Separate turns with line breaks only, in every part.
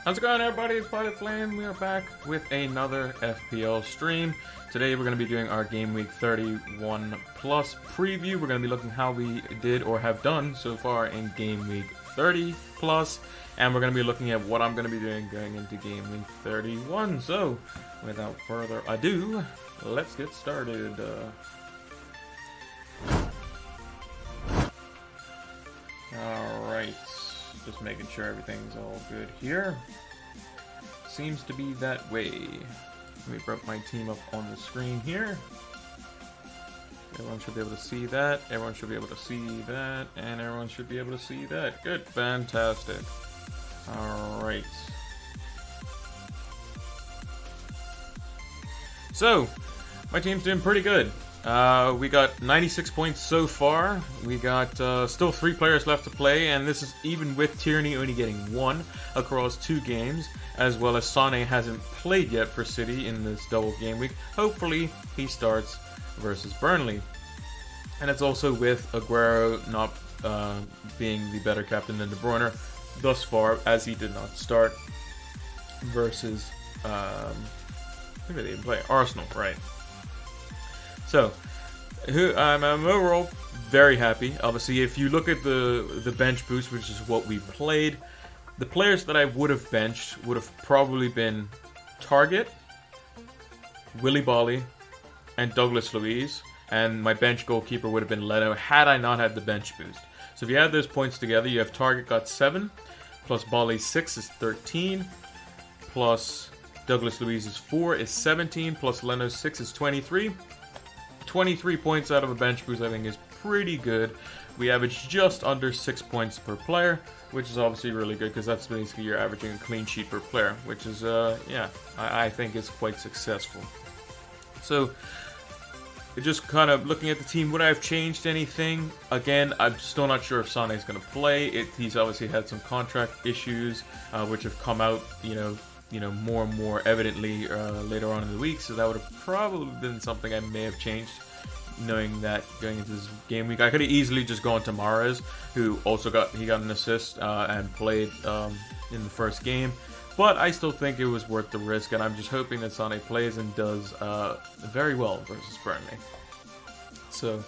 How's it going, everybody? It's Pilot Flame. We are back with another FPL stream. Today we're going to be doing our Game Week 31 Plus preview. We're going to be looking how we did or have done so far in Game Week 30 Plus, and we're going to be looking at what I'm going to be doing going into Game Week 31. So, without further ado, let's get started. Alright, just making sure everything's all good here. Seems to be that way. Let me bring my team up on the screen here. Everyone should be able to see that. Everyone should be able to see that. And everyone should be able to see that. Good. Fantastic. Alright. So, my team's doing pretty good. We got 96 points so far. We got still 3 players left to play, and this is even with Tierney only getting 1 across 2 games, as well as Sane hasn't played yet for City in this double game week. Hopefully, he starts versus Burnley. And it's also with Aguero not being the better captain than De Bruyne thus far, as he did not start versus who did they even play? Arsenal, right? So, I'm overall very happy. Obviously, if you look at the bench boost, which is what we played, the players that I would have benched would have probably been Target, Willy Bolly, and Douglas Luiz, and my bench goalkeeper would have been Leno had I not had the bench boost. So if you add those points together, you have Target got 7, plus Bolly 6 is 13, plus Douglas Luiz is 4 is 17, plus Leno 6 is 23. 23 points out of a bench boost I think is pretty good. We average just under 6 points per player, which is obviously really good because that's basically you're averaging a clean sheet per player, which is, I think is quite successful. So, just kind of looking at the team, would I have changed anything? Again, I'm still not sure if Sane is going to play. He's obviously had some contract issues, which have come out, more and more evidently later on in the week, so that would have probably been something I may have changed, knowing that going into this game week. I could have easily just gone to Mahrez, who also got an assist and played in the first game, but I still think it was worth the risk, and I'm just hoping that Sane plays and does very well versus Burnley. So,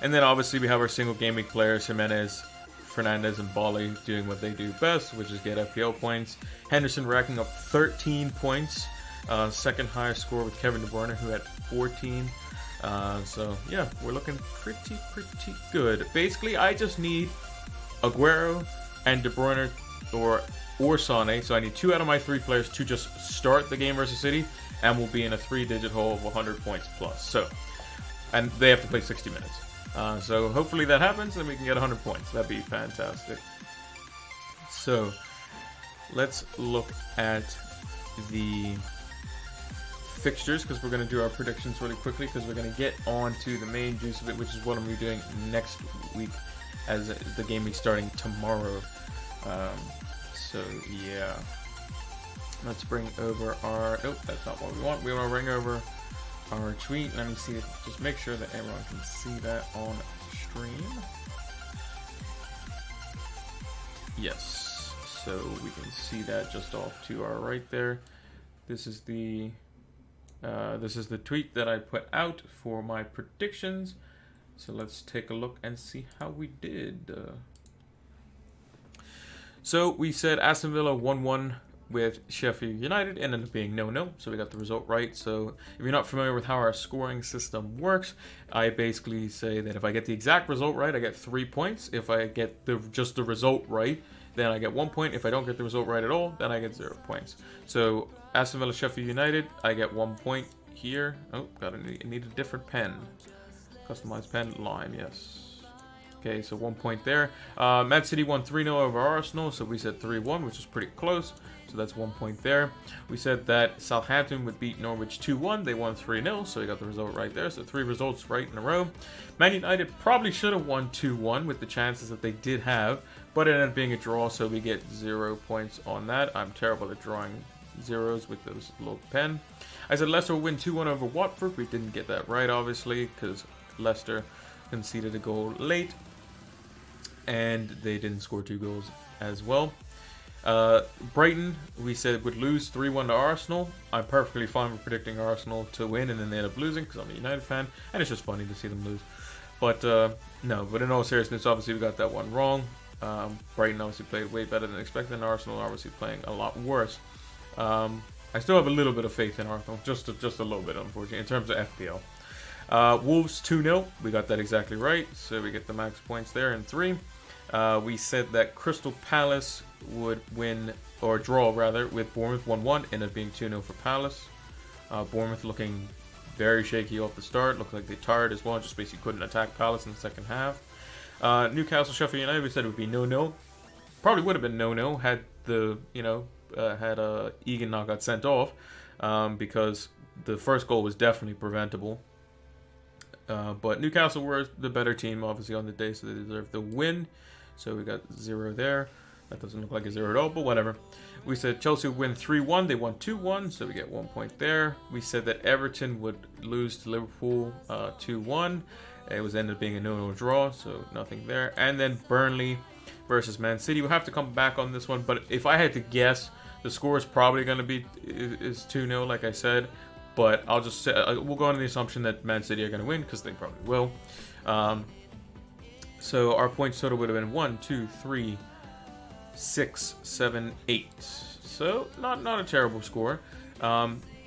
and then obviously we have our single game week players, Jimenez, Fernandez, and Bolly doing what they do best, which is get FPL points. Henderson racking up 13 points, second highest score with Kevin De Bruyne, who had 14. So yeah, we're looking pretty good. Basically, I just need Aguero and De Bruyne or Sane. So I need 2 out of my 3 players to just start the game versus City, and we'll be in a 3-digit hole of 100 points plus. So, and they have to play 60 minutes. So hopefully that happens and we can get 100 points. That'd be fantastic. So let's look at the fixtures, because we're going to do our predictions really quickly, because we're going to get on to the main juice of it, which is what I'm going to be doing next week as the game week starting tomorrow. So yeah, let's bring over our, oh, that's not what we want. We want to bring over our tweet. Let me see it. Just make sure that everyone can see that on stream. Yes, so we can see that just off to our right there. This is the tweet that I put out for my predictions. So let's take a look and see how we did. So we said Aston Villa 1-1 with Sheffield United, ended up being 0-0, so we got the result right. So if you're not familiar with how our scoring system works, I basically say that if I get the exact result right, I get 3 points. If I get just the result right, then I get 1 point. If I don't get the result right at all, then I get 0 points. So Aston Villa Sheffield United, I get 1 point here. Oh, need a different pen. Customized pen, lime, yes. Okay, so 1 point there. Man City won 3-0 over Arsenal, so we said 3-1, which is pretty close. So that's 1 point there. We said that Southampton would beat Norwich 2-1. They won 3-0, so we got the result right there. So 3 results right in a row. Man United probably should have won 2-1 with the chances that they did have, but it ended up being a draw, so we get 0 points on that. I'm terrible at drawing zeros with this little pen. I said Leicester will win 2-1 over Watford. We didn't get that right, obviously, because Leicester conceded a goal late, and they didn't score 2 goals as well. Brighton, we said would lose 3-1 to Arsenal. I'm perfectly fine with predicting Arsenal to win and then they end up losing because I'm a United fan, and it's just funny to see them lose. But no, but in all seriousness, obviously we got that one wrong. Brighton obviously played way better than expected, and Arsenal obviously playing a lot worse. I still have a little bit of faith in Arsenal, just a little bit, unfortunately, in terms of FPL. Wolves 2-0, we got that exactly right, so we get the max points there in 3. We said that Crystal Palace would win, or draw rather, with Bournemouth 1-1, ended up being 2-0 for Palace. Bournemouth looking very shaky off the start, looked like they tired as well, just basically couldn't attack Palace in the second half. Newcastle Sheffield United, we said it would be 0-0. Probably would have been 0-0 had the, Egan not got sent off, because the first goal was definitely preventable. But Newcastle were the better team, obviously, on the day, so they deserved the win. So we got 0 there. That doesn't look like a 0 at all, but whatever. We said Chelsea would win 3-1. They won 2-1, so we get 1 point there. We said that Everton would lose to Liverpool 2-1. It was ended up being a 0-0 draw, so nothing there. And then Burnley versus Man City. We'll have to come back on this one, but if I had to guess, the score is probably going to be 2-0, like I said. But I'll just say, we'll go on the assumption that Man City are going to win, because they probably will. So our points total would have been 1, 2, 3, 6, 7, 8. So not a terrible score.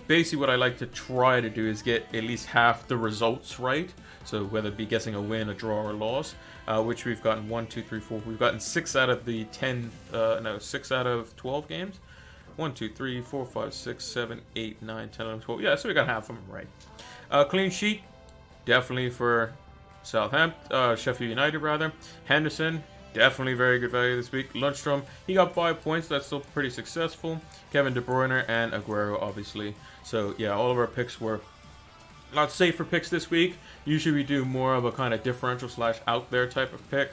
Basically, what I like to try to do is get at least half the results right. So whether it be guessing a win, a draw, or a loss, which we've gotten 1, 2, 3, 4. We've gotten 6 out of the 6 out of 12 games. 1, 2, 3, 4, 5, 6, 7, 8, 9, 10, 11, 12. Yeah, so we got half of them right. Clean sheet, definitely for Sheffield United rather. Henderson, definitely very good value this week. Lundstrom, he got 5 points. That's still pretty successful. Kevin De Bruyne and Aguero, obviously. So yeah, all of our picks were not safer picks this week. Usually we do more of a kind of differential / out there type of pick.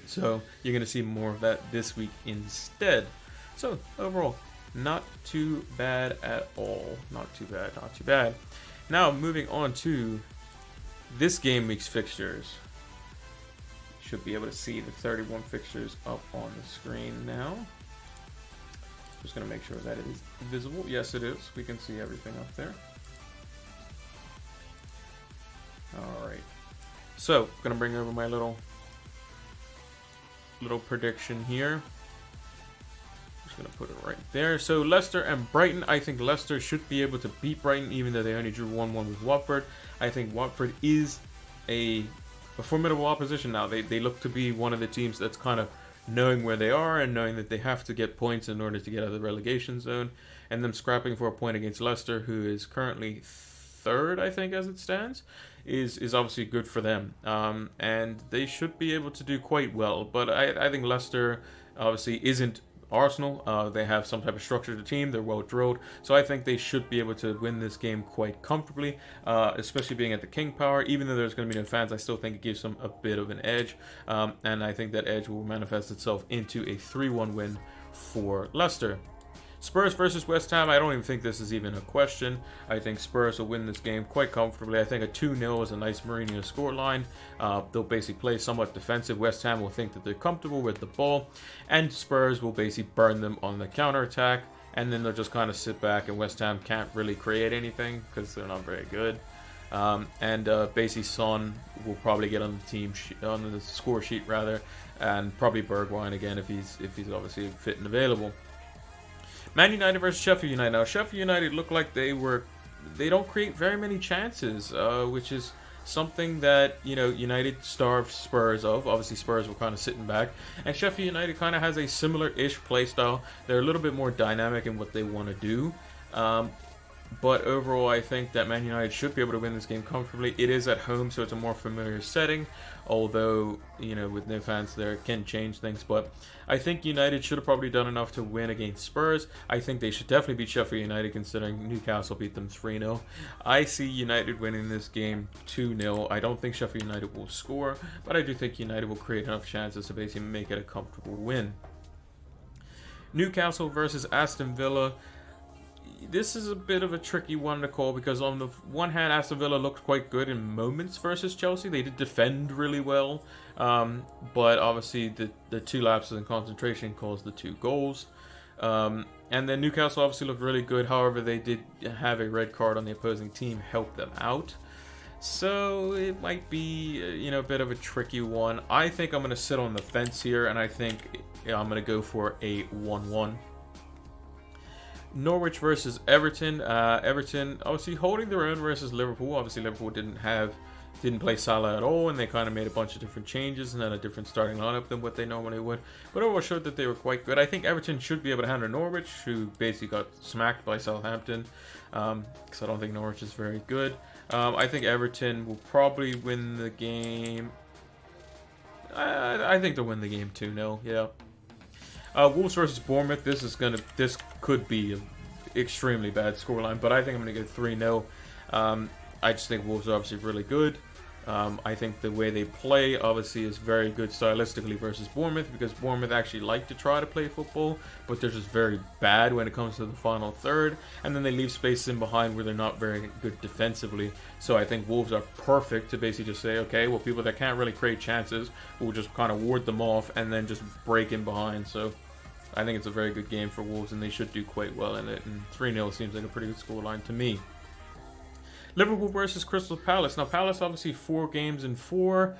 So you're going to see more of that this week instead. So overall, not too bad at all. Not too bad, not too bad. Now moving on to this game week's fixtures. Should be able to see the 31 fixtures up on the screen now. Just going to make sure that it is visible. Yes, it is. We can see everything up there. Alright. So, going to bring over my little prediction here. Just going to put it right there. So, Leicester and Brighton. I think Leicester should be able to beat Brighton, even though they only drew 1-1 with Watford. I think Watford is a formidable opposition now. They look to be one of the teams that's kind of knowing where they are and knowing that they have to get points in order to get out of the relegation zone. And them scrapping for a point against Leicester, who is currently 3rd, I think, as it stands, is obviously good for them. And they should be able to do quite well. But I think Leicester obviously isn't Arsenal. They have some type of structure to the team. They're well drilled. So I think they should be able to win this game quite comfortably, especially being at the King Power. Even though there's going to be no fans, I still think it gives them a bit of an edge. And I think that edge will manifest itself into a 3-1 win for Leicester. Spurs versus West Ham, I don't even think this is even a question. I think Spurs will win this game quite comfortably. I think a 2-0 is a nice Mourinho scoreline. They'll basically play somewhat defensive. West Ham will think that they're comfortable with the ball, and Spurs will basically burn them on the counterattack, and then they'll just kind of sit back, and West Ham can't really create anything because they're not very good. Basically Son will probably get on the score sheet rather, and probably Bergwijn again if he's obviously fit and available. Man United versus Sheffield United. Now, Sheffield United look like they don't create very many chances, which is something that, United starved Spurs of. Obviously, Spurs were kind of sitting back. And Sheffield United kind of has a similar-ish play style. They're a little bit more dynamic in what they want to do. But overall, I think that Man United should be able to win this game comfortably. It is at home, so it's a more familiar setting. Although, with no fans there, it can change things. But I think United should have probably done enough to win against Spurs. I think they should definitely beat Sheffield United, considering Newcastle beat them 3-0. I see United winning this game 2-0. I don't think Sheffield United will score, but I do think United will create enough chances to basically make it a comfortable win. Newcastle versus Aston Villa. this is a bit of a tricky one to call because on the one hand, Aston Villa looked quite good in moments versus Chelsea. They did defend really well, but obviously the 2 lapses in concentration caused the 2 goals. And then Newcastle obviously looked really good. However, they did have a red card on the opposing team help them out. So it might be, a bit of a tricky one. I think I'm going to sit on the fence here, and I think I'm going to go for a 1-1. Norwich versus Everton. Everton obviously holding their own versus Liverpool. Obviously, Liverpool didn't play Salah at all, and they kind of made a bunch of different changes and had a different starting lineup than what they normally would. But overall showed that they were quite good. I think Everton should be able to handle Norwich, who basically got smacked by Southampton, because I don't think Norwich is very good. I think Everton will probably win the game. I think they'll win the game 2-0, yeah. Wolves versus Bournemouth. This could be an extremely bad scoreline, but I think I'm going to go 3-0. I just think Wolves are obviously really good. I think the way they play obviously is very good stylistically versus Bournemouth, because Bournemouth actually like to try to play football, but they're just very bad when it comes to the final third, and then they leave space in behind where they're not very good defensively. So I think Wolves are perfect to basically just say, okay, well, people that can't really create chances, we'll just kind of ward them off and then just break in behind. So I think it's a very good game for Wolves, and they should do quite well in it, and 3-0 seems like a pretty good scoreline to me. Liverpool versus Crystal Palace. Now, Palace obviously 4 games in 4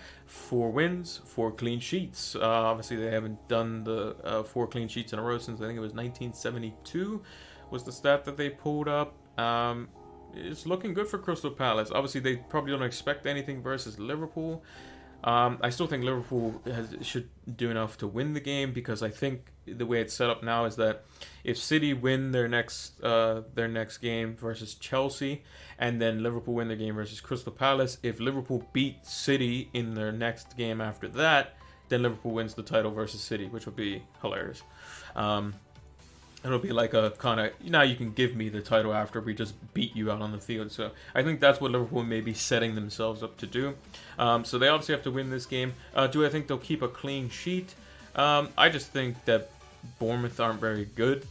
wins, 4 clean sheets. Obviously, they haven't done the 4 clean sheets in a row since I think it was 1972 was the stat that they pulled up. It's looking good for Crystal Palace. Obviously, they probably don't expect anything versus Liverpool. I still think Liverpool should do enough to win the game, because I think the way it's set up now is that if City win their next game versus Chelsea, and then Liverpool win their game versus Crystal Palace, if Liverpool beat City in their next game after that, then Liverpool wins the title versus City, which would be hilarious. It'll be like a kind of, now you can give me the title after we just beat you out on the field. So I think that's what Liverpool may be setting themselves up to do. So they obviously have to win this game. Do I think they'll keep a clean sheet? I just think that Bournemouth aren't very good.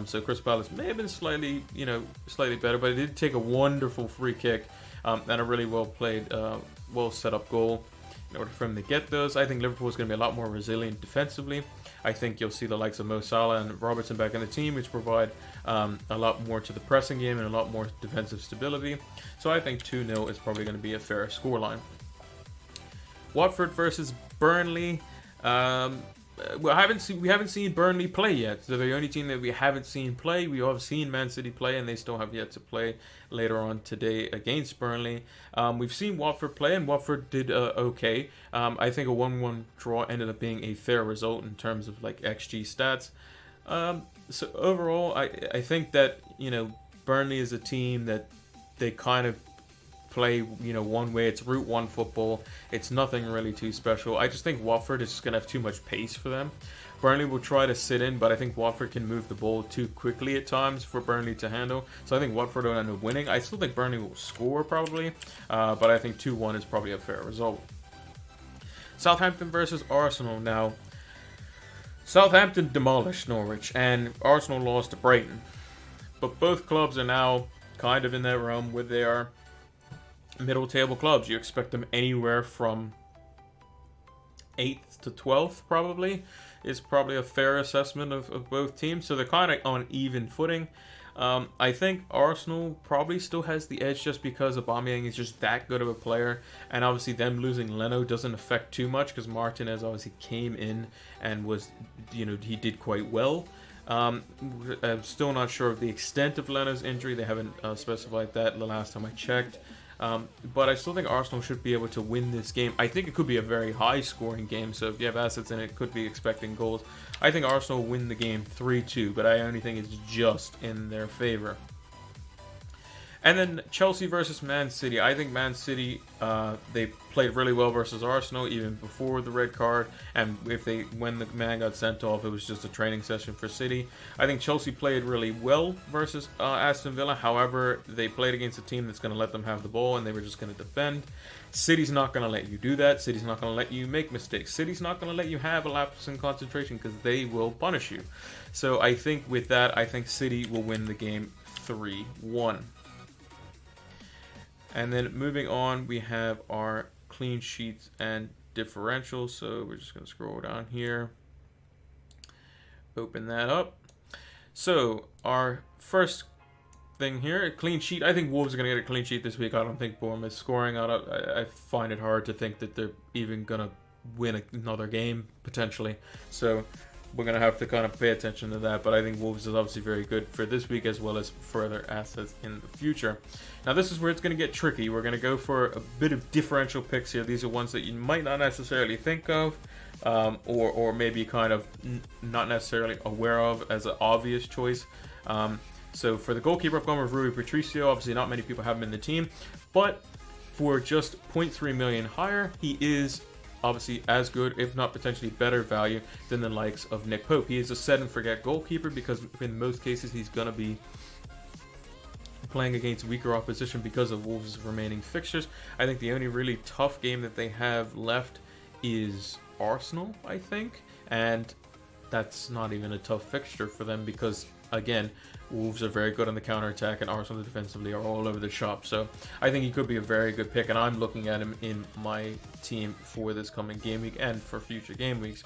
So Crystal Palace may have been slightly better, but it did take a wonderful free kick and a really well played, well set up goal in order for them to get those. I think Liverpool is going to be a lot more resilient defensively. I think you'll see the likes of Mo Salah and Robertson back in the team, which provide a lot more to the pressing game and a lot more defensive stability. So I think 2-0 is probably going to be a fair scoreline. Watford versus Burnley. We haven't seen Burnley play yet. They're the only team that we haven't seen play. We have seen Man City play, and they still have yet to play later on today against Burnley. We've seen Watford play, and Watford did okay. I think a 1-1 draw ended up being a fair result in terms of like XG stats. So overall, I think that Burnley is a team that they kind of play one way. It's Route 1 football. It's nothing really too special. I just think Watford is just going to have too much pace for them. Burnley will try to sit in, but I think Watford can move the ball too quickly at times for Burnley to handle. So I think Watford will end up winning. I still think Burnley will score probably, but I think 2-1 is probably a fair result. Southampton versus Arsenal. Now, Southampton demolished Norwich, and Arsenal lost to Brighton. But both clubs are now kind of in that realm where they are middle table clubs. You expect them anywhere from 8th to 12th probably is probably a fair assessment of both teams. So they're kind of on even footing. I think Arsenal probably still has the edge just because Aubameyang is just that good of a player, and obviously them losing Leno doesn't affect too much because Martinez obviously came in and was, he did quite well. I'm still not sure of the extent of Leno's injury. They haven't specified that the last time I checked. But I still think Arsenal should be able to win this game. I think it could be a very high-scoring game, so if you have assets in it, could be expecting goals. I think Arsenal will win the game 3-2, but I only think it's just in their favor. And then Chelsea versus Man City. I think Man City, they played really well versus Arsenal even before the red card. And when the man got sent off, it was just a training session for City. I think Chelsea played really well versus Aston Villa. However, they played against a team that's going to let them have the ball, and they were just going to defend. City's not going to let you do that. City's not going to let you make mistakes. City's not going to let you have a lapse in concentration because they will punish you. So I think with that, I think City will win the game 3-1. And then moving on, we have our clean sheets and differentials. So we're just going to scroll down here, open that up. So our first thing here, a clean sheet. I think Wolves are going to get a clean sheet this week. I don't think Bournemouth is scoring. I find it hard to think that they're even going to win another game, potentially. So we're going to have to kind of pay attention to that. But I think Wolves is obviously very good for this week as well as further assets in the future. Now this is where it's going to get tricky. We're going to go for a bit of differential picks here. These are ones that you might not necessarily think of, or maybe kind of not necessarily aware of as an obvious choice. So for the goalkeeper, I've gone with Rui Patricio. Obviously not many people have him in the team, but for just 0.3 million higher, he is obviously as good, if not potentially better value than the likes of Nick Pope. He is a set and forget goalkeeper because in most cases he's going to be playing against weaker opposition because of Wolves' remaining fixtures. I think the only really tough game that they have left is Arsenal, I think, and that's not even a tough fixture for them because, again, Wolves are very good on the counter-attack and Arsenal defensively are all over the shop. So I think he could be a very good pick, and I'm looking at him in my team for this coming game week and for future game weeks.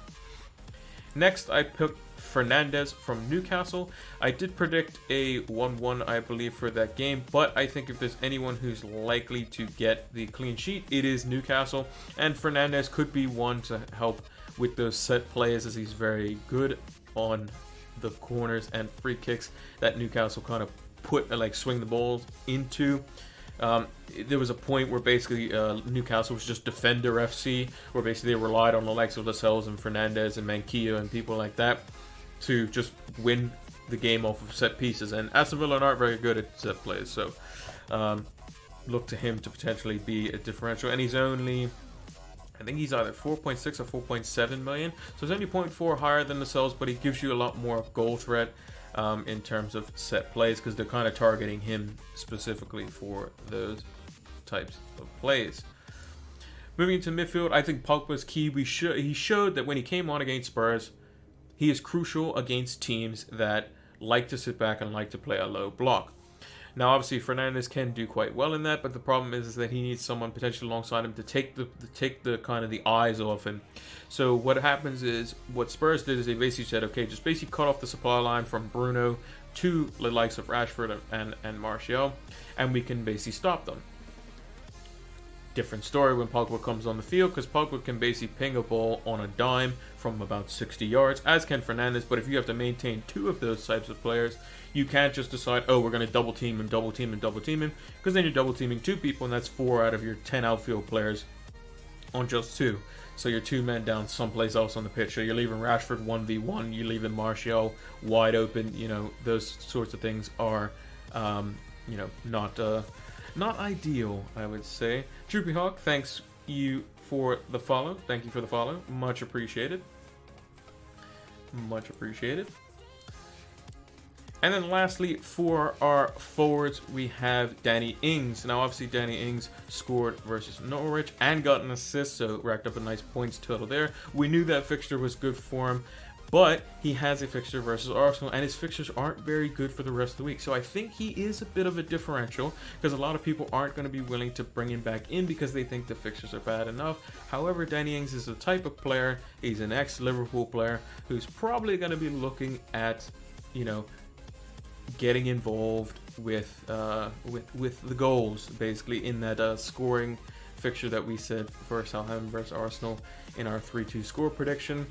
Next, I picked Fernandes from Newcastle. I did predict a 1-1, I believe, for that game, but I think if there's anyone who's likely to get the clean sheet, it is Newcastle, and Fernandes could be one to help with those set plays as he's very good on the corners and free kicks that Newcastle kind of swing the balls into. There was a point where basically Newcastle was just defender FC, where basically they relied on the likes of Lascelles and Fernandes and Manquillo and people like that to just win the game off of set pieces. And Aston Villa aren't very good at set plays, so look to him to potentially be a differential. And he's only, I think he's either 4.6 or 4.7 million, so he's only 0.4 higher than Lascelles, but he gives you a lot more goal threat in terms of set plays because they're kind of targeting him specifically for those types of plays. Moving into midfield, I think Pogba's key. He showed that when he came on against Spurs, he is crucial against teams that like to sit back and like to play a low block. Now, obviously, Fernandes can do quite well in that, but the problem is that he needs someone potentially alongside him to take the kind of the eyes off him. So what happens is, what Spurs did is they basically said, okay, just basically cut off the supply line from Bruno to the likes of Rashford and Martial, and we can basically stop them. Different story when Pogba comes on the field, because Pogba can basically ping a ball on a dime from about 60 yards, as can Fernandes, but if you have to maintain two of those types of players, you can't just decide, oh, we're going to double team him, because then you're double teaming two people, and that's 4 out of your 10 outfield players on just 2. So you're 2 men down someplace else on the pitch. So you're leaving Rashford 1v1, you're leaving Martial wide open. You know, those sorts of things are, not ideal, I would say. Droopy Hawk, thanks you for the follow. Thank you for the follow. Much appreciated. Much appreciated. And then lastly, for our forwards, we have Danny Ings. Now, obviously, Danny Ings scored versus Norwich and got an assist, so racked up a nice points total there. We knew that fixture was good for him, but he has a fixture versus Arsenal, and his fixtures aren't very good for the rest of the week. So I think he is a bit of a differential, because a lot of people aren't going to be willing to bring him back in because they think the fixtures are bad enough. However, Danny Ings is the type of player, he's an ex-Liverpool player, who's probably going to be looking at, getting involved with the goals, basically, in that scoring fixture that we said for Southampton versus Arsenal in our 3-2 score prediction.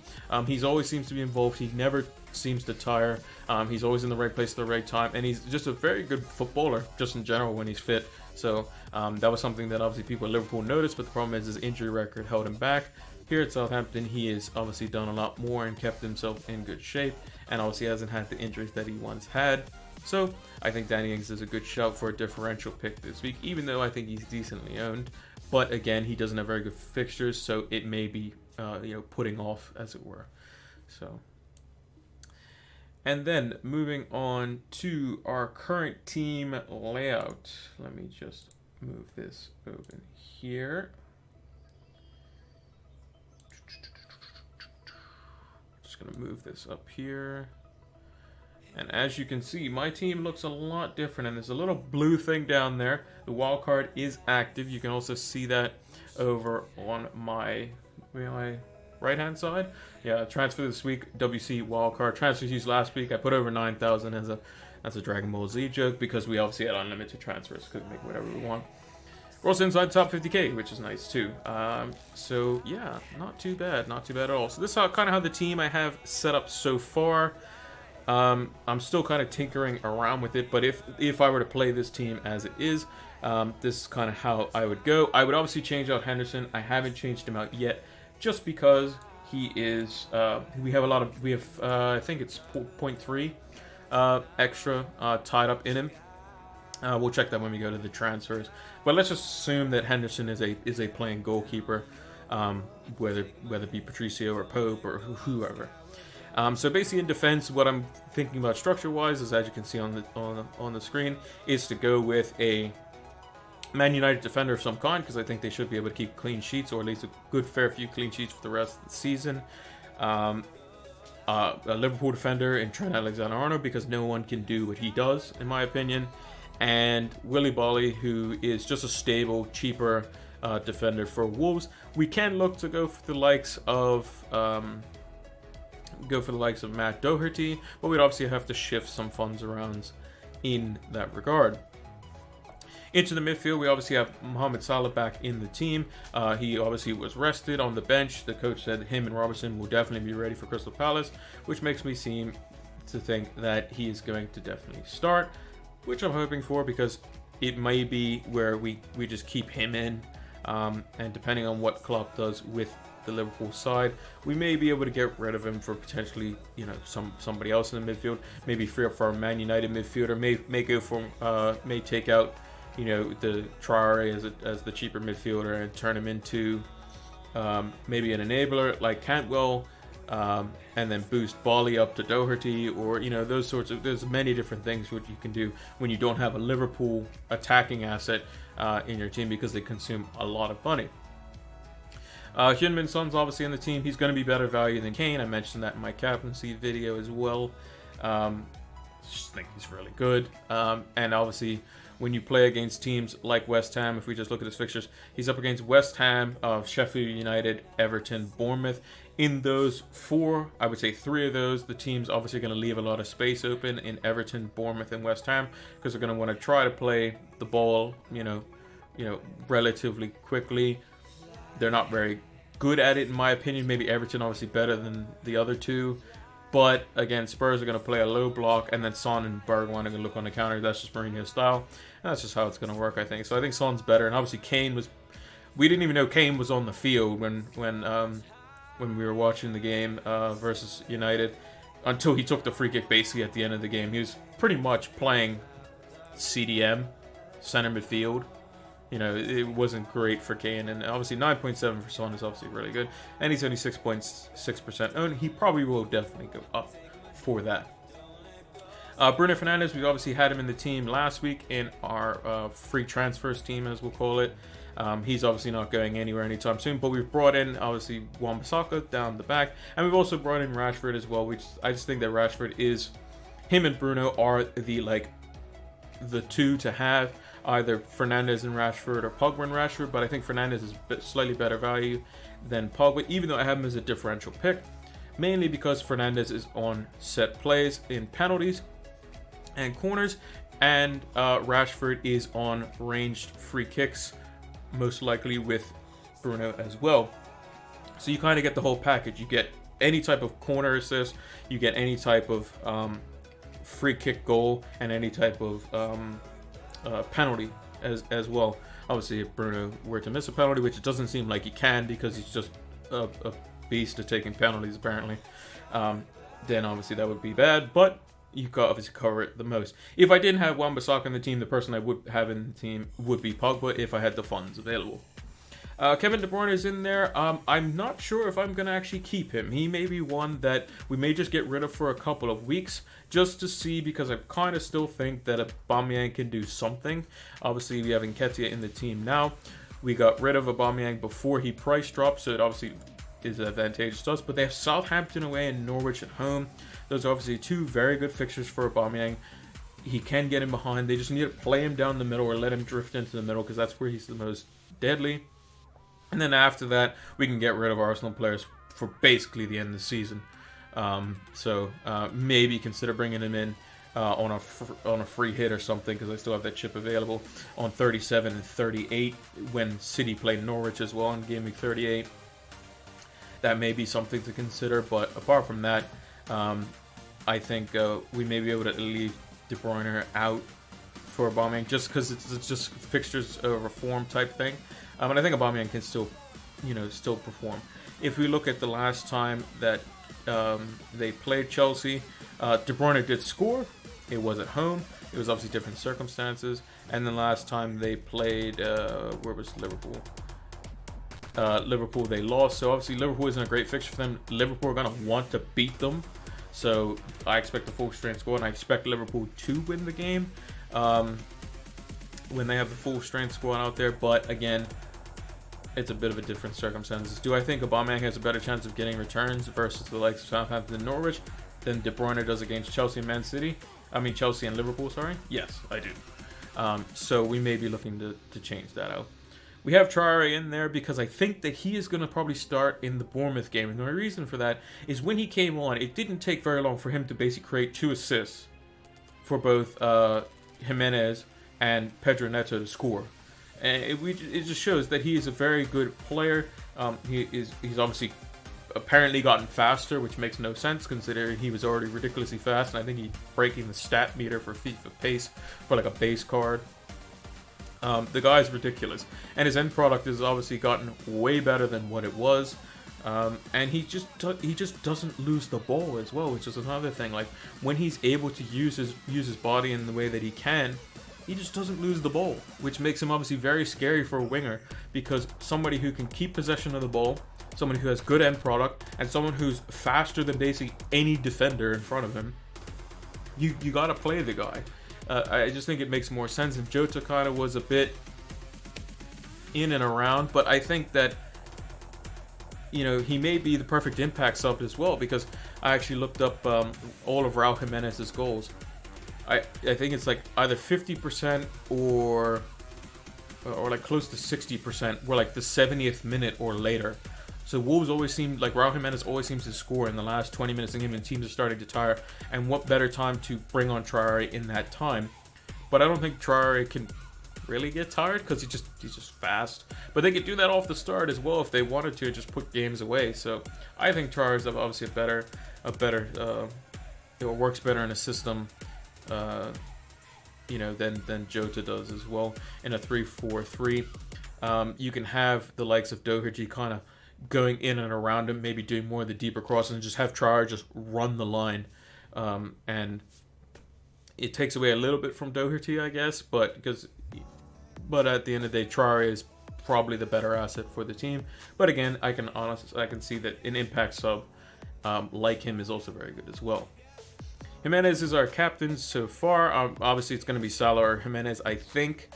He's always seems to be involved. He never seems to tire. He's always in the right place at the right time, and he's just a very good footballer, just in general, when he's fit. So that was something that obviously people at Liverpool noticed, but the problem is his injury record held him back. Here at Southampton, he has obviously done a lot more and kept himself in good shape, and obviously hasn't had the injuries that he once had. So I think Danny Ings is a good shout for a differential pick this week, even though I think he's decently owned. But again, he doesn't have very good fixtures, so it may be putting off, as it were. So, and then moving on to our current team layout. Let me just move this open here. Just gonna move this up here. And as you can see, my team looks a lot different, and there's a little blue thing down there. The wild card is active. You can also see that over on my right-hand side. Yeah, transfer this week, WC wildcard. Transfers used last week, I put over 9,000 as a Dragon Ball Z joke because we obviously had unlimited transfers. Could make whatever we want. We're also inside top 50k, which is nice too. So yeah, not too bad at all. So this is kind of how the team I have set up so far. I'm still kind of tinkering around with it, but if I were to play this team as it is, this is kind of how I would go. I would obviously change out Henderson. I haven't changed him out yet, just because he is. We have I think it's 0.3 extra tied up in him. We'll check that when we go to the transfers. But let's just assume that Henderson is a playing goalkeeper, whether it be Patricio or Pope or whoever. So basically in defense, what I'm thinking about structure-wise is, as you can see on the screen, is to go with a Man United defender of some kind, because I think they should be able to keep clean sheets, or at least a good fair few clean sheets for the rest of the season. A Liverpool defender in Trent Alexander-Arnold, because no one can do what he does, in my opinion. And Willy Bolly, who is just a stable, cheaper defender for Wolves. We can look to go for the likes of Matt Doherty, but we'd obviously have to shift some funds around in that regard. Into the midfield, we obviously have Mohamed Salah back in the team. He obviously was rested on the bench. The coach said him and Robertson will definitely be ready for Crystal Palace, which makes me seem to think that he is going to definitely start, which I'm hoping for, because it may be where we just keep him in, and depending on what Klopp does with the Liverpool side, we may be able to get rid of him for potentially, somebody else in the midfield. Maybe free up for our Man United midfielder. May take out, the Traore as the cheaper midfielder and turn him into maybe an enabler like Cantwell, and then boost Bolly up to Doherty, or those sorts of. There's many different things which you can do when you don't have a Liverpool attacking asset in your team, because they consume a lot of money. Heung-min Son's obviously in the team. He's going to be better value than Kane. I mentioned that in my captaincy video as well. Just think he's really good. And obviously, when you play against teams like West Ham, if we just look at his fixtures, he's up against West Ham, Sheffield United, Everton, Bournemouth. In those four, I would say three of those, the team's obviously going to leave a lot of space open in Everton, Bournemouth, and West Ham, because they're going to want to try to play the ball, relatively quickly. They're not very good at it, in my opinion. Maybe Everton obviously better than the other two. But again, Spurs are going to play a low block, and then Son and Bergwijn are going to look on the counter. That's just Mourinho's style. And that's just how it's going to work, I think. So I think Son's better. And obviously Kane was... We didn't even know Kane was on the field when we were watching the game versus United, until he took the free kick basically at the end of the game. He was pretty much playing CDM, center midfield. It wasn't great for Kane, and obviously 9.7 for Son is obviously really good, and he's only 6.6% owned. He probably will definitely go up for that. Bruno Fernandes, we obviously had him in the team last week in our free transfers team, as we'll call it. He's obviously not going anywhere anytime soon, but we've brought in obviously Wan-Bissaka down the back, and we've also brought in Rashford as well. I just think that Rashford him and Bruno are the two to have. Either Fernandes and Rashford or Pogba and Rashford, but I think Fernandes is slightly better value than Pogba, even though I have him as a differential pick, mainly because Fernandes is on set plays in penalties and corners, and Rashford is on ranged free kicks, most likely with Bruno as well. So you kind of get the whole package. You get any type of corner assist, you get any type of free kick goal, and any type of penalty as well. Obviously, if Bruno were to miss a penalty, which it doesn't seem like he can, because he's just a beast at taking penalties apparently, then obviously that would be bad, but you could obviously cover it the most. If I didn't have Wan-Bissaka in the team, the person I would have in the team would be Pogba, if I had the funds available. Kevin De Bruyne is in there. I'm not sure if I'm going to actually keep him. He may be one that we may just get rid of for a couple of weeks, just to see, because I kind of still think that Aubameyang can do something. Obviously, we have Nketiah in the team now. We got rid of Aubameyang before he price dropped, so it obviously is advantageous to us. But they have Southampton away and Norwich at home. Those are obviously two very good fixtures for Aubameyang. He can get him behind. They just need to play him down the middle or let him drift into the middle because that's where he's the most deadly. And then after that, we can get rid of Arsenal players for basically the end of the season. So maybe consider bringing him in on a free hit or something, because I still have that chip available on 37 and 38 when City play Norwich as well in Gameweek 38. That may be something to consider, but apart from that, I think we may be able to leave De Bruyne out for Aubameyang just because it's just fixtures reform type thing. And I think Aubameyang can still perform. If we look at the last time that they played Chelsea, De Bruyne did score. It was at home. It was obviously different circumstances. And then last time they played, where was Liverpool? Liverpool, they lost. So obviously Liverpool isn't a great fixture for them. Liverpool are going to want to beat them. So I expect a full strength squad, and I expect Liverpool to win the game when they have the full strength squad out there. But again, it's a bit of a different circumstances. Do I think Aubameyang has a better chance of getting returns versus the likes of Southampton and Norwich than De Bruyne does against Chelsea and Man City? I mean Chelsea and Liverpool, sorry. Yes, I do. So we may be looking to change that out. We have Traore in there because I think that he is going to probably start in the Bournemouth game. And the reason for that is when he came on, it didn't take very long for him to basically create 2 assists for both Jimenez and Pedro Neto to score. And it just shows that he is a very good player. He's obviously apparently gotten faster, which makes no sense considering he was already ridiculously fast. And I think he's breaking the stat meter for FIFA pace for like a base card. The guy's ridiculous, and his end product has obviously gotten way better than what it was. And he just doesn't lose the ball as well, which is another thing. Like when he's able to use his body in the way that he can, he just doesn't lose the ball, which makes him obviously very scary for a winger, because somebody who can keep possession of the ball, someone who has good end product, and someone who's faster than basically any defender in front of him, you gotta play the guy. I just think it makes more sense. And Jota kind of was a bit in and around, but I think that he may be the perfect impact sub as well, because I actually looked up all of Raul Jimenez's goals. I think it's like either 50% or like close to 60% were like the 70th minute or later. So Wolves always seem like Raul Jimenez always seems to score in the last 20 minutes of the game, and teams are starting to tire. And what better time to bring on Traore in that time? But I don't think Traore can really get tired because he's just fast. But they could do that off the start as well if they wanted to, just put games away. So I think Traore is obviously it works better in a system, than Jota does as well in a 3-4-3. You can have the likes of Doherty kind of going in and around him, maybe doing more of the deeper crosses, and just have Traore just run the line. And it takes away a little bit from Doherty, I guess, but at the end of the day, Traore is probably the better asset for the team. But again, I can see that an impact sub like him is also very good as well. Jimenez is our captain so far. Obviously, it's going to be Salah or Jimenez, I think.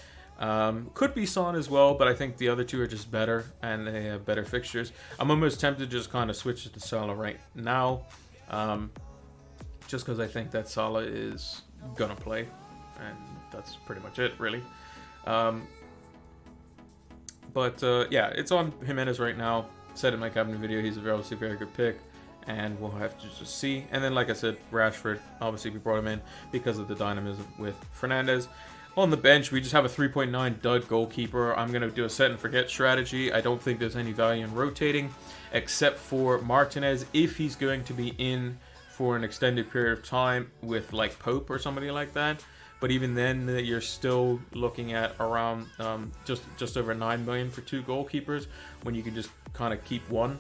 Could be Son as well, but I think the other two are just better and they have better fixtures. I'm almost tempted to just kind of switch to Salah right now, just because I think that Salah is gonna play, and that's pretty much it, really. Yeah, it's on Jimenez right now. Said in my cabinet video, he's obviously a very good pick, and we'll have to just see. And then, like I said, Rashford, obviously we brought him in because of the dynamism with Fernandes. On the bench, we just have a 3.9 dud goalkeeper. I'm going to do a set and forget strategy. I don't think there's any value in rotating, except for Martinez, if he's going to be in for an extended period of time with like Pope or somebody like that. But even then, you're still looking at around just over 9 million for 2 goalkeepers, when you can just kind of keep one.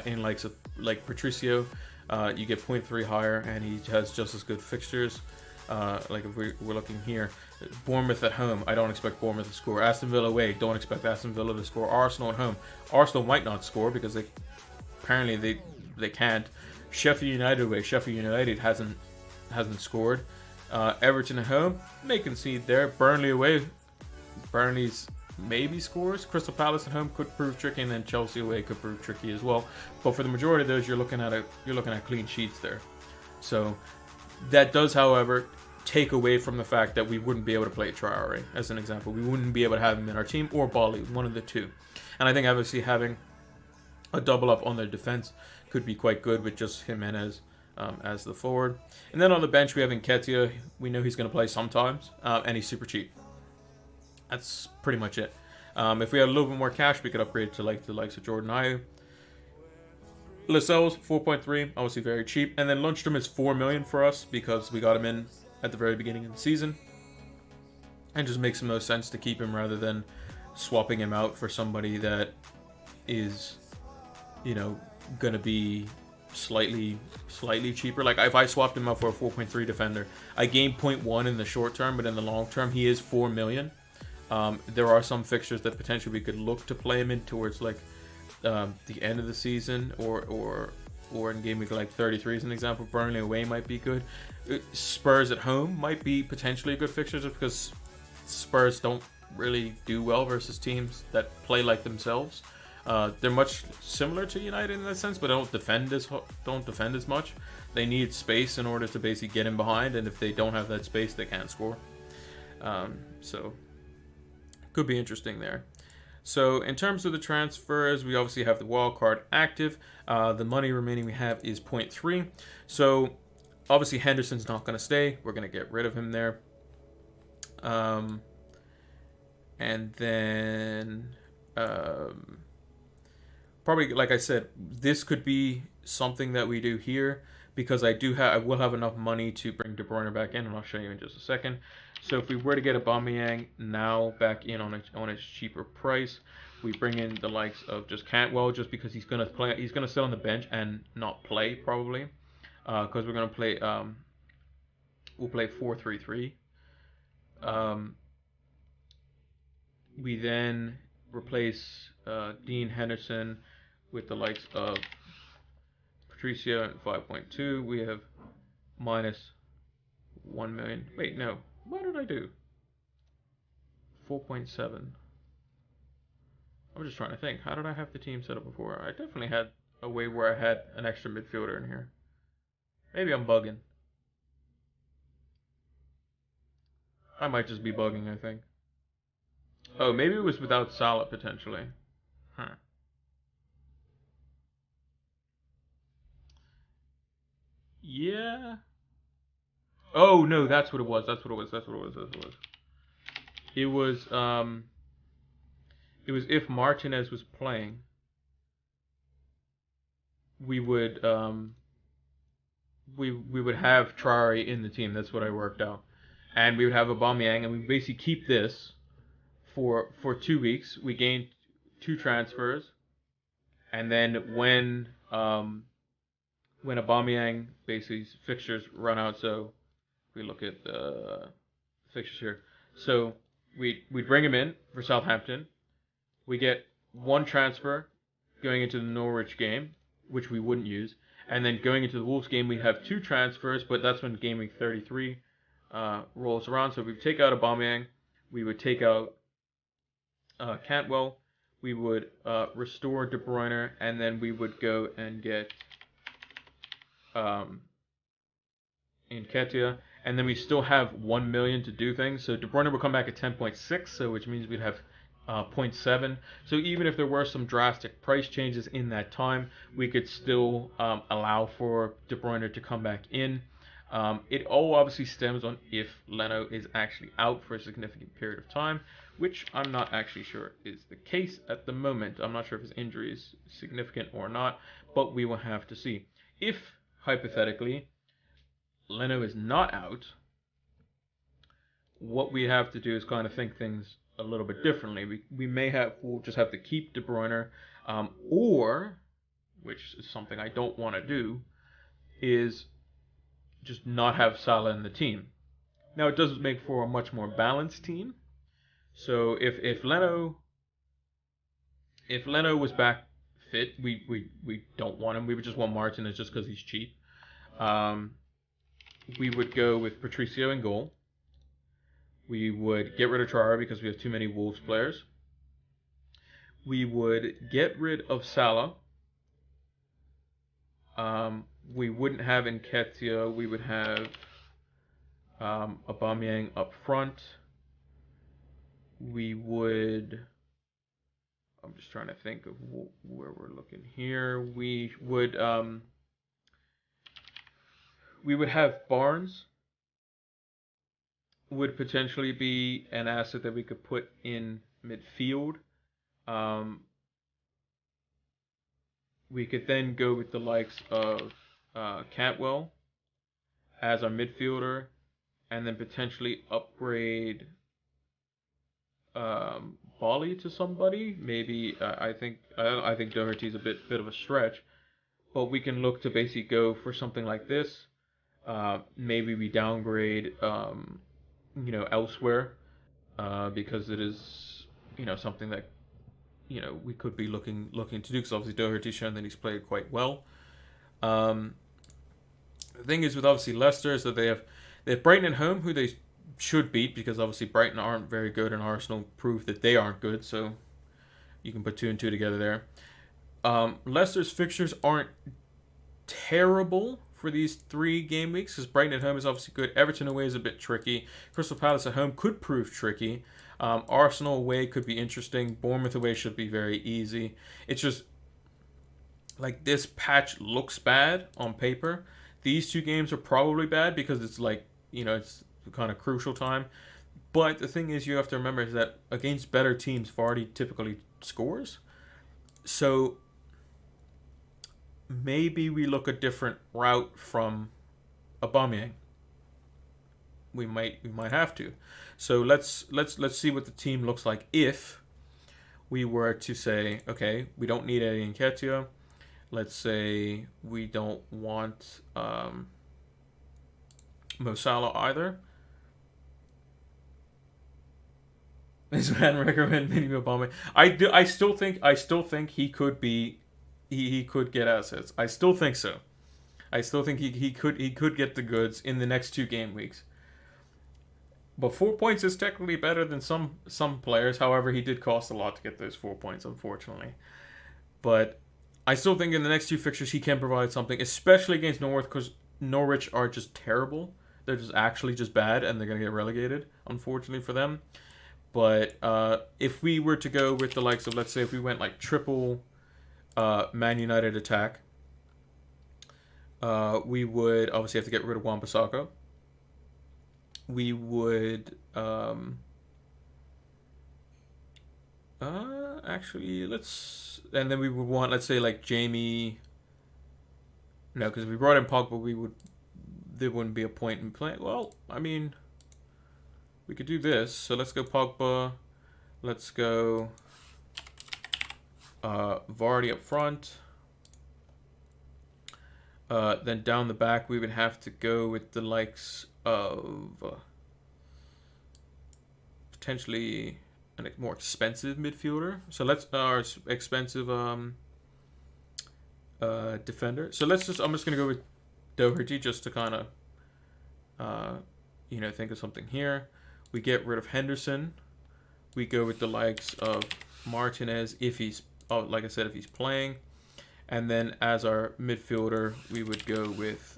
In like Patricio, you get 0.3 higher, and he has just as good fixtures. Like if we're looking here, Bournemouth at home, I don't expect Bournemouth to score. Aston Villa away, don't expect Aston Villa to score. Arsenal at home, Arsenal might not score because apparently they can't. Sheffield United away, Sheffield United hasn't scored. Everton at home, may concede there. Burnley away, Burnley's maybe scores. Crystal Palace at home could prove tricky, and then Chelsea away could prove tricky as well. But for the majority of those, you're looking at clean sheets there. So that does, however, take away from the fact that we wouldn't be able to play Traore, as an example. We wouldn't be able to have him in our team, or Bali, one of the two. And I think obviously having a double up on their defense could be quite good with just Jimenez as the forward. And then on the bench, we have Nketiah. We know he's going to play sometimes, and he's super cheap. That's pretty much it. If we had a little bit more cash, we could upgrade to like the likes of Jordan Ayew. Lascelles, 4.3, obviously very cheap. And then Lundstrom is 4 million for us because we got him in at the very beginning of the season. And just makes the most sense to keep him rather than swapping him out for somebody that is, going to be slightly cheaper. Like if I swapped him out for a 4.3 defender, I gain 0.1 in the short term, but in the long term, he is 4 million. There are some fixtures that potentially we could look to play him in towards like the end of the season, or in game week like 33 as an example. Burnley away might be good. Spurs at home might be potentially a good fixture just because Spurs don't really do well versus teams that play like themselves. They're much similar to United in that sense, but don't defend as much. They need space in order to basically get in behind, and if they don't have that space, they can't score. So could be interesting there. So in terms of the transfers, we obviously have the wildcard active. The money remaining we have is 0.3. So obviously Henderson's not going to stay. We're going to get rid of him there. And then probably, like I said, this could be something that we do here because I will have enough money to bring De Bruyne back in, and I'll show you in just a second. So if we were to get Aubameyang now back in on a cheaper price, we bring in the likes of just Cantwell, just because he's gonna sit on the bench and not play probably, because we're gonna play we'll play 4-3-3. We then replace Dean Henderson with the likes of Patricio at 5.2. We have minus 1 million. Wait, no. What did I do? 4.7. I'm just trying to think. How did I have the team set up before? I definitely had a way where I had an extra midfielder in here. Maybe I'm bugging. I might just be bugging, I think. Oh, maybe it was without Salah, potentially. Huh. Yeah. Oh, no, that's what it was. It was if Martinez was playing, we would we would have Traore in the team. That's what I worked out. And we would have Aubameyang, and we basically keep this for 2 weeks. We gain 2 transfers, and then when Aubameyang basically fixtures run out, so we look at the fixtures here. So we bring him in for Southampton. We get 1 transfer going into the Norwich game, which we wouldn't use. And then going into the Wolves game, we have 2 transfers, but that's when game week 33 rolls around. So if we take out Aubameyang, we would take out Cantwell. We would restore De Bruyne, and then we would go and get Nketiah. And then we still have 1 million to do things. So De Bruyne will come back at 10.6, so which means we'd have 0.7. So even if there were some drastic price changes in that time, we could still allow for De Bruyne to come back in. It all obviously stems on if Leno is actually out for a significant period of time, which I'm not actually sure is the case at the moment. I'm not sure if his injury is significant or not, but we will have to see. If, hypothetically, Leno is not out, what we have to do is kind of think things a little bit differently. We'll just have to keep De Bruyne, or, which is something I don't want to do, is just not have Salah in the team. Now it does make for a much more balanced team. So if Leno was back fit, we don't want him. We would just want Martinez just because he's cheap. We would go with Patricio in goal. We would get rid of Traore because we have too many Wolves players. We would get rid of Salah. We wouldn't have Nketiah. We would have Aubameyang up front. We would. I'm just trying to think of where we're looking here. We would have Barnes. Would potentially be an asset that we could put in midfield. We could then go with the likes of Cantwell as our midfielder, and then potentially upgrade Bali to somebody. Maybe I think Doherty's a bit of a stretch, but we can look to basically go for something like this. Maybe we downgrade elsewhere because it is something that we could be looking to do, because obviously Doherty's shown that he's played quite well. The thing is with obviously Leicester is that they have Brighton at home, who they should beat, because obviously Brighton aren't very good and Arsenal proved that they aren't good, so you can put 2 and 2 together there. Leicester's fixtures aren't terrible for these 3 game weeks, because Brighton at home is obviously good. Everton away is a bit tricky. Crystal Palace at home could prove tricky. Arsenal away could be interesting. Bournemouth away should be very easy. It's just like this patch looks bad on paper. These 2 games are probably bad because it's it's kind of crucial time. But the thing is, you have to remember is that against better teams, Vardy typically scores. So maybe we look a different route from Aubameyang. We might have to. So let's see what the team looks like if we were to say, okay, we don't need Eddie Nketiah. Let's say we don't want Mo Salah either. This man recommend maybe Aubameyang. I still think he could be. He could get assets. I still think so. I still think he could get the goods in the next 2 game weeks. But 4 points is technically better than some players. However, he did cost a lot to get those 4 points, unfortunately. But I still think in the next 2 fixtures he can provide something, especially against Norwich, because Norwich are just terrible. They're just actually just bad, and they're going to get relegated, unfortunately for them. But if we were to go with the likes of, let's say, if we went like triple Man United attack, we would obviously have to get rid of Wan-Bissaka. We would actually and then we would want, let's say, like Jamie. No, because if we brought in Pogba, there wouldn't be a point in playing. Well, I mean, we could do this. So let's go Pogba. Let's go Vardy up front. Then down the back, we would have to go with the likes of potentially a more expensive midfielder. So let's our expensive defender. So I'm just gonna go with Doherty just to kind of think of something here. We get rid of Henderson. We go with the likes of Martinez if he's like I said, if he's playing. And then as our midfielder, we would go with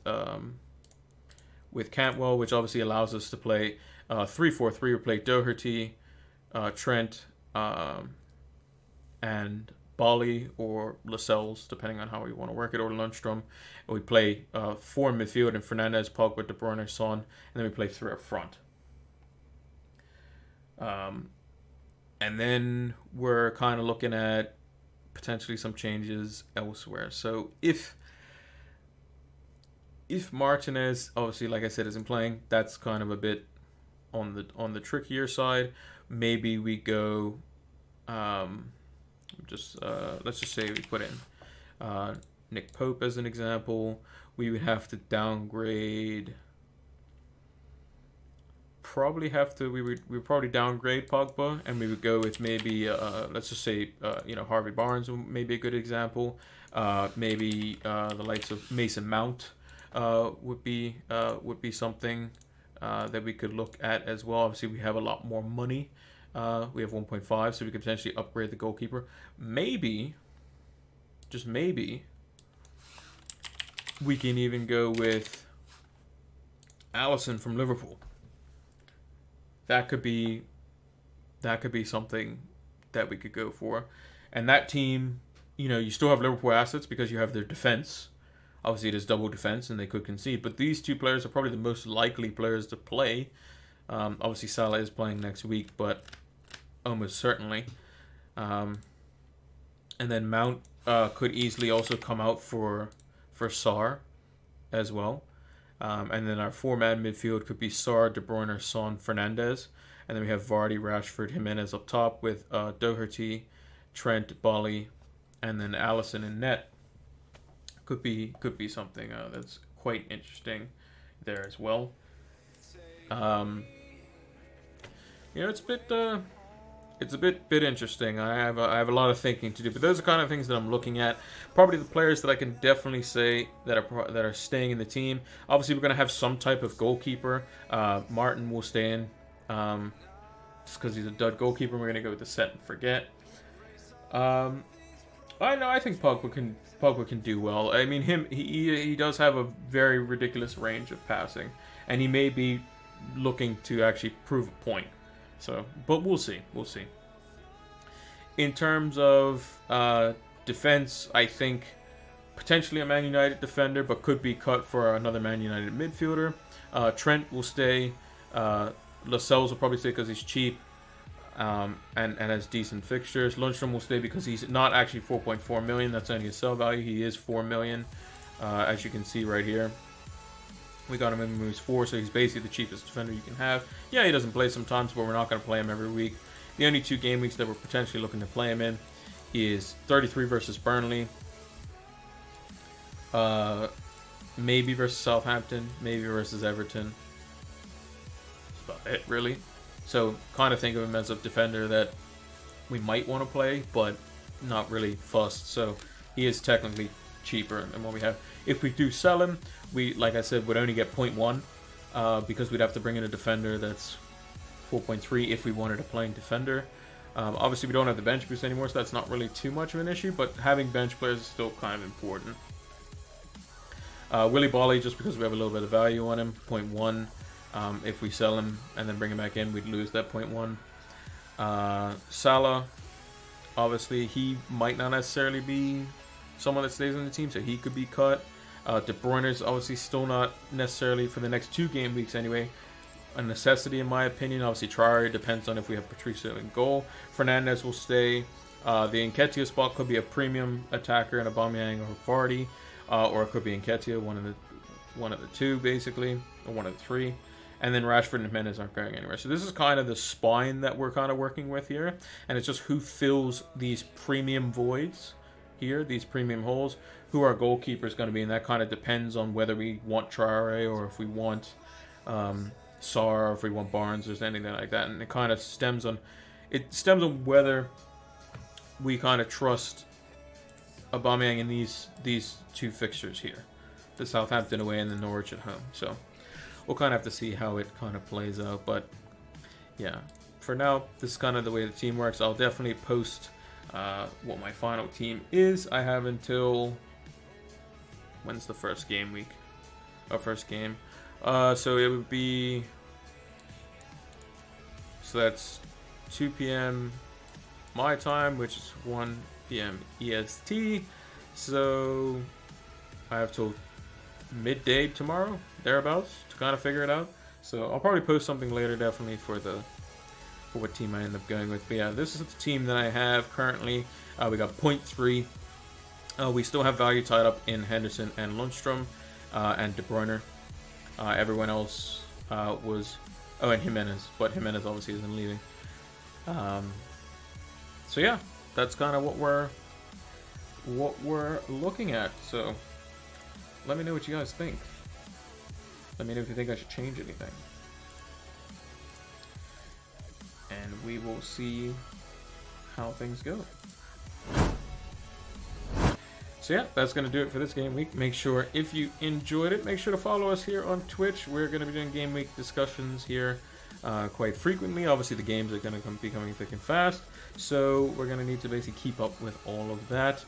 Cantwell, which obviously allows us to play 3-4-3. We play Doherty, Trent, and Bali or Lascelles, depending on how we want to work it, or Lundstrom. And we play 4 in midfield, and Fernandes, Pogba, De Bruyne, Son, and then we play 3 up front. And then we're kind of looking at potentially some changes elsewhere. So if Martinez, obviously, like I said, isn't playing, that's kind of a bit on the trickier side. Maybe we go let's just say we put in Nick Pope as an example. We would have to downgrade. We would probably downgrade Pogba, and we would go with maybe let's just say Harvey Barnes may be a good example. Maybe the likes of Mason Mount would be something that we could look at as well. Obviously, we have a lot more money We have 1.5, so we could potentially upgrade the goalkeeper. Maybe, just maybe, we can even go with Alisson from Liverpool. That could be something that we could go for. And that team, you know, you still have Liverpool assets because you have their defense. Obviously, it is double defense, and they could concede. But these two players are probably the most likely players to play. Obviously, Salah is playing next week, but almost certainly. And then Mount could easily also come out for Sarr as well. And then our four-man midfield could be Sarr, De Bruyne, Son, Fernandes. And then we have Vardy, Rashford, Jimenez up top with Doherty, Trent, Bali, and then Alisson in net. Could be something that's quite interesting there as well. You know, it's a bit interesting. I have a lot of thinking to do, but those are kind of things that I'm looking at. Probably the players that I can definitely say that are staying in the team. Obviously, we're going to have some type of goalkeeper. Martin will stay in, just because he's a dud goalkeeper. We're going to go with the set and forget. I think Pogba can do well. I mean, he does have a very ridiculous range of passing, and he may be looking to actually prove a point. So, but we'll see. In terms of defense, I think potentially a Man United defender, but could be cut for another Man United midfielder. Trent will stay. Lascelles will probably stay because he's cheap and has decent fixtures. Lundstrom will stay because he's not actually 4.4 million. That's only his sell value. He is 4 million, as you can see right here. We got him in moves 4, so he's basically the cheapest defender you can have. Yeah, he doesn't play sometimes, but we're not going to play him every week. The only 2 game weeks that we're potentially looking to play him in is 33 versus Burnley, maybe versus Southampton, maybe versus Everton. That's about it, really. So, kind of think of him as a defender that we might want to play, but not really fussed. So, he is technically cheaper than what we have. If we do sell him, we, like I said, would only get 0.1 because we'd have to bring in a defender that's 4.3 if we wanted a playing defender. Obviously, we don't have the bench boost anymore, so that's not really too much of an issue, but having bench players is still kind of important. Willy Bolly, just because we have a little bit of value on him, 0.1. If we sell him and then bring him back in, we'd lose that 0.1. Salah, obviously, he might not necessarily be someone that stays on the team, so he could be cut. De Bruyne is obviously still not necessarily, for the next 2 game weeks anyway, a necessity in my opinion. Obviously, Traore depends on if we have Patricio in goal. Fernandes will stay. The Nketiah spot could be a premium attacker in Aubameyang or Vardy, or it could be Nketiah, one of the 2 basically, or one of the 3. And then Rashford and Jimenez aren't going anywhere. So this is kind of the spine that we're kind of working with here, and it's just who fills these premium voids here, these premium holes, who our goalkeeper is going to be, and that kind of depends on whether we want Traore or if we want Sarr, or if we want Barnes, or anything like that. And it kind of stems on whether we kind of trust Aubameyang in these 2 fixtures here, the Southampton away and the Norwich at home. So we'll kind of have to see how it kind of plays out. But yeah, for now, this is kind of the way the team works. I'll definitely post what my final team is. I have until, when's the first game week? Our first game. So it would be, so that's 2 p.m. my time, which is 1 p.m. EST. So I have till midday tomorrow, thereabouts, to kind of figure it out. So I'll probably post something later, definitely, for what team I end up going with. But yeah, this is the team that I have currently. We got 0.3. We still have value tied up in Henderson and Lundstrom and De Bruyne. Everyone else was... Oh, and Jimenez. But Jimenez obviously isn't leaving. So yeah, that's kind of what we're looking at. So let me know what you guys think. Let me know if you think I should change anything. And we will see how things go. So yeah, that's going to do it for this game week. Make sure, if you enjoyed it, make sure to follow us here on Twitch. We're going to be doing game week discussions here quite frequently. Obviously, the games are going to be coming thick and fast, so we're going to need to basically keep up with all of that.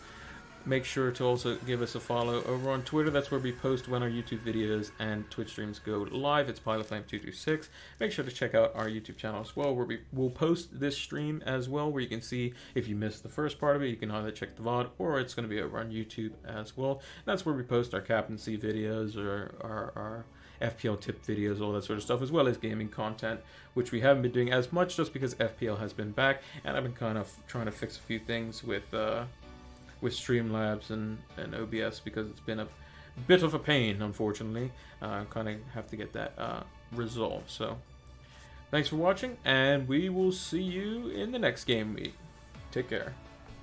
Make sure to also give us a follow over on Twitter. That's where we post when our YouTube videos and Twitch streams go live. It's PilotFlame226. Make sure to check out our YouTube channel as well, where we will post this stream as well, where you can see if you missed the first part of it, you can either check the VOD or it's going to be over on YouTube as well. That's where we post our captaincy videos or our FPL tip videos, all that sort of stuff, as well as gaming content, which we haven't been doing as much just because FPL has been back, and I've been kind of trying to fix a few things with Streamlabs and OBS because it's been a bit of a pain, unfortunately. Kind of have to get that resolved. So, thanks for watching, and we will see you in the next game week. Take care.